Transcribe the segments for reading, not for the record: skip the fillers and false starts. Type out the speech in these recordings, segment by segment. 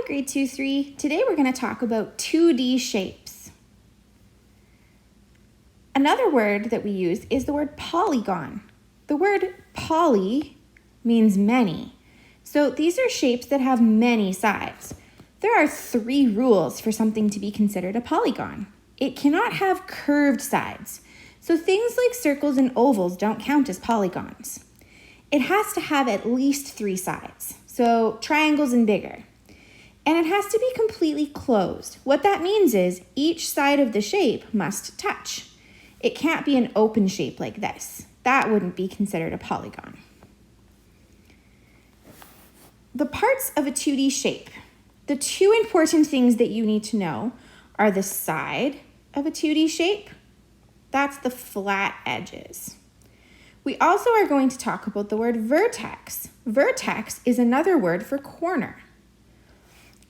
grade 2-3. Today we're going to talk about 2D shapes. Another word that we use is the word polygon. The word poly means many. So these are shapes that have many sides. There are 3 rules for something to be considered a polygon. It cannot have curved sides. So things like circles and ovals don't count as polygons. It has to have at least 3 sides. So triangles and bigger. And it has to be completely closed. What that means is each side of the shape must touch. It can't be an open shape like this. That wouldn't be considered a polygon. The parts of a 2D shape. The 2 important things that you need to know are the side of a 2D shape. That's the flat edges. We also are going to talk about the word vertex. Vertex is another word for corner.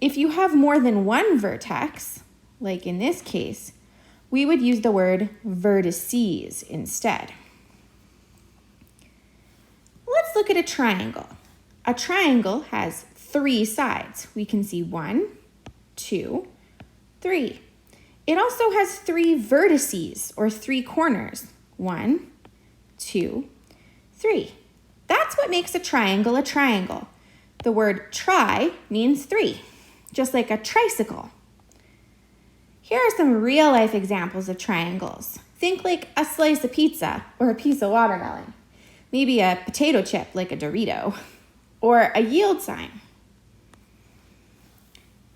If you have more than one vertex, like in this case, we would use the word vertices instead. Let's look at a triangle. A triangle has 3 sides. We can see 1, 2, 3. It also has 3 vertices or 3 corners. 1, 2, 3. That's what makes a triangle a triangle. The word tri means 3. Just like a tricycle. Here are some real-life examples of triangles. Think like a slice of pizza or a piece of watermelon. Maybe a potato chip like a Dorito. Or a yield sign.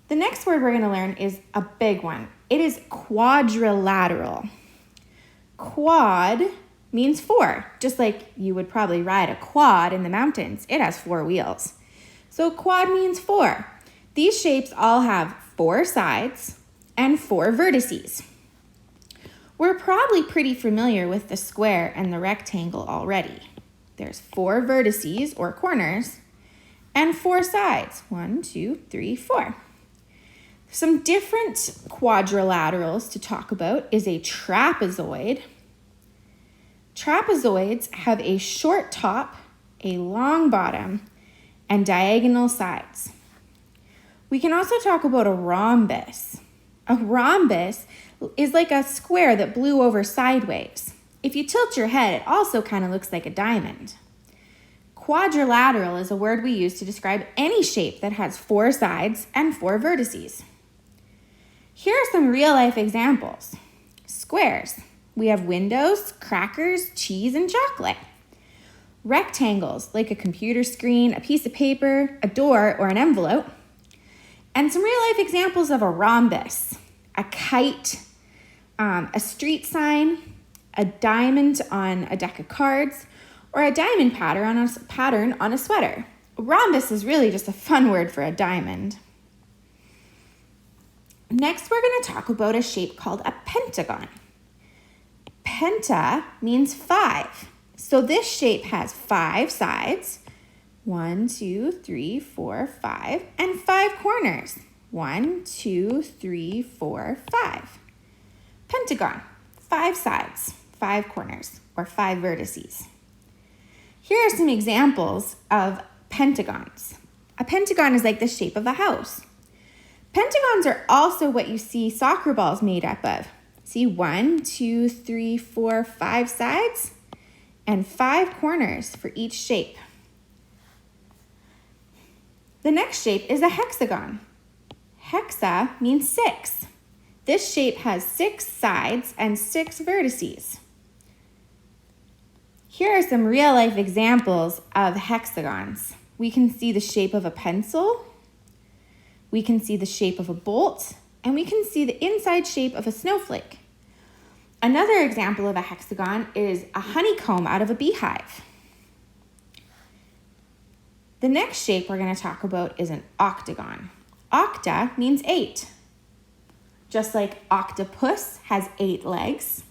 The next word we're going to learn is a big one. It is quadrilateral. Quad means 4. Just like you would probably ride a quad in the mountains. It has 4 wheels. So quad means 4. These shapes all have 4 sides and 4 vertices. We're probably pretty familiar with the square and the rectangle already. There's 4 vertices or corners and 4 sides. 1, 2, 3, 4. Some different quadrilaterals to talk about is a trapezoid. Trapezoids have a short top, a long bottom, and diagonal sides. We can also talk about a rhombus. A rhombus is like a square that blew over sideways. If you tilt your head, it also kind of looks like a diamond. Quadrilateral is a word we use to describe any shape that has 4 sides and 4 vertices. Here are some real-life examples. Squares. We have windows, crackers, cheese, and chocolate. Rectangles, like a computer screen, a piece of paper, a door, or an envelope. And some real-life examples of a rhombus, a kite, a street sign, a diamond on a deck of cards, or a diamond pattern on a sweater. A rhombus is really just a fun word for a diamond. Next, we're going to talk about a shape called a pentagon. Penta means 5. So this shape has 5 sides. 1, 2, 3, 4, 5, and 5 corners. 1, 2, 3, 4, 5. Pentagon, 5 sides, 5 corners, or 5 vertices. Here are some examples of pentagons. A pentagon is like the shape of a house. Pentagons are also what you see soccer balls made up of. See 1, 2, 3, 4, 5 sides, and 5 corners for each shape. The next shape is a hexagon. Hexa means 6. This shape has 6 sides and 6 vertices. Here are some real-life examples of hexagons. We can see the shape of a pencil, we can see the shape of a bolt, and we can see the inside shape of a snowflake. Another example of a hexagon is a honeycomb out of a beehive. The next shape we're going to talk about is an octagon. Octa means 8. Just like octopus has 8 legs.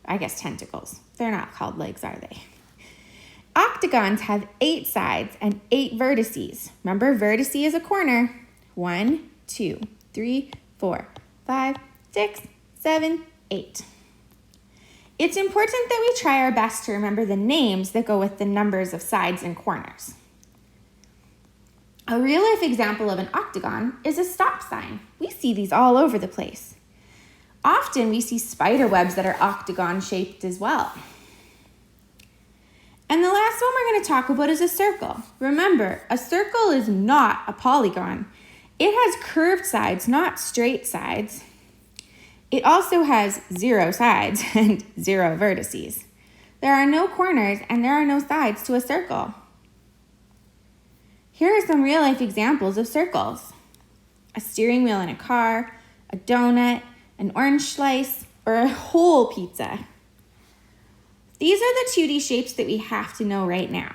I guess tentacles. They're not called legs, are they? Octagons have 8 sides and 8 vertices. Remember, vertice is a corner. 1, 2, 3, 4, 5, 6, 7, 8. It's important that we try our best to remember the names that go with the numbers of sides and corners. A real-life example of an octagon is a stop sign. We see these all over the place. Often we see spider webs that are octagon-shaped as well. And the last one we're going to talk about is a circle. Remember, a circle is not a polygon. It has curved sides, not straight sides. It also has 0 sides and 0 vertices. There are no corners and there are no sides to a circle. Here are some real-life examples of circles. A steering wheel in a car, a donut, an orange slice, or a whole pizza. These are the 2D shapes that we have to know right now.